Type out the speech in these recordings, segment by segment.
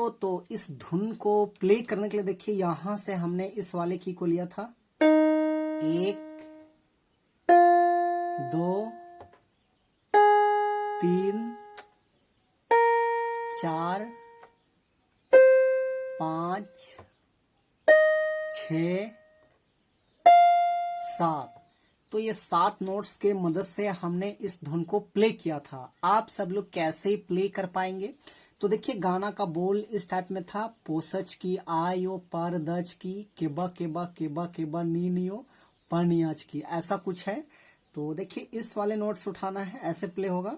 दोस्तों, तो इस धुन को प्ले करने के लिए देखिए यहां से हमने इस वाले की को लिया था 1 2 3 4 5 6 7। तो ये 7 नोट्स के मदद से हमने इस धुन को प्ले किया था। आप सब लोग कैसे प्ले कर पाएंगे? तो देखिए गाना का बोल इस टाइप में था, पोसच की आयो पर दच की केबा केबा केबा केबा नी नियो पनियाज की, ऐसा कुछ है। तो देखिए इस वाले नोट्स उठाना है, ऐसे प्ले होगा।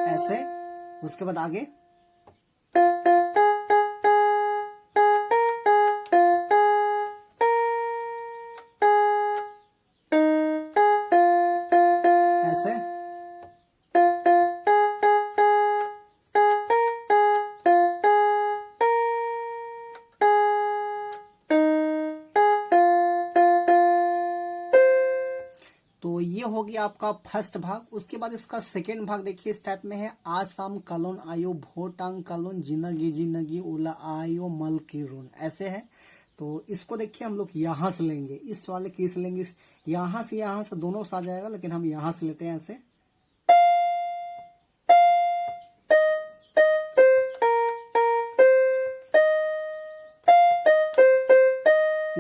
ऐसे, उसके बाद आगे ऐसे, तो ये हो गया आपका फर्स्ट भाग। उसके बाद इसका सेकेंड भाग देखिए इस टाइप में है, आसाम कलोन आयो भोटांग कलोन जिंदगी जिंदगी उला आयो मल की रोन, ऐसे है। तो इसको देखिए हम लोग यहां से लेंगे, इस वाले की से लेंगे, यहां से दोनों से आ जाएगा, लेकिन हम यहां से लेते हैं ऐसे।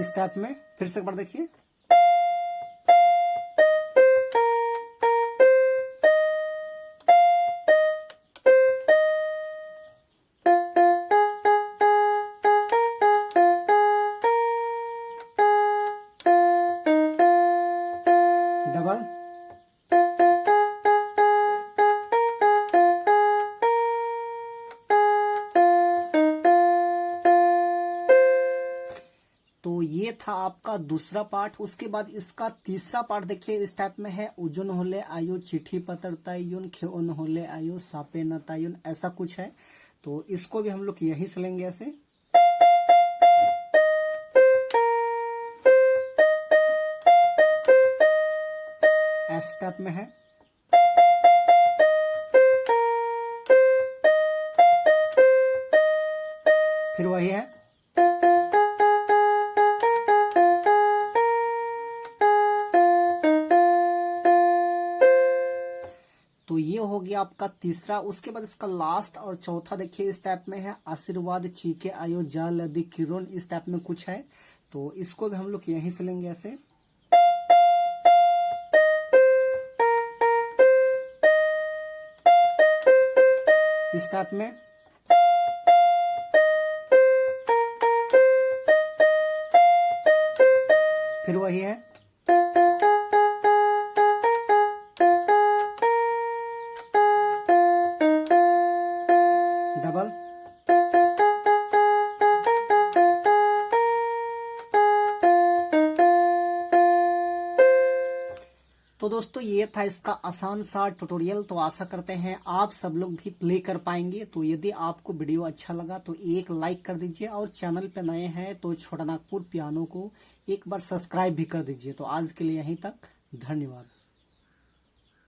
इस टाइप में फिर से एक बार देखिए। डबल, तो ये था आपका दूसरा पार्ट। उसके बाद इसका तीसरा पार्ट देखिए इस टाइप में है, उजुन होले आयो चिट्ठी पत्र तायुन खेउन होले आयो सापे न तायुन, ऐसा कुछ है। तो इसको भी हम लोग यही से लेंगे ऐसे। ऐसे टाइप में है। फिर वही है। तो ये हो गया आपका तीसरा। उसके बाद इसका लास्ट और चौथा देखिए इस टाइप में है, आशीर्वाद चीके आयो जा लदी किरण, इस टाइप में कुछ है। तो इसको भी हम लोग यहीं से लेंगे ऐसे। इस टाइप में। फिर वही है। डबल, तो दोस्तों ये था इसका आसान सा ट्यूटोरियल। तो आशा करते हैं आप सब लोग भी प्ले कर पाएंगे। तो यदि आपको वीडियो अच्छा लगा तो एक लाइक कर दीजिए, और चैनल पे नए हैं तो छोटा नागपुर पियानो को एक बार सब्सक्राइब भी कर दीजिए। तो आज के लिए यहीं तक, धन्यवाद।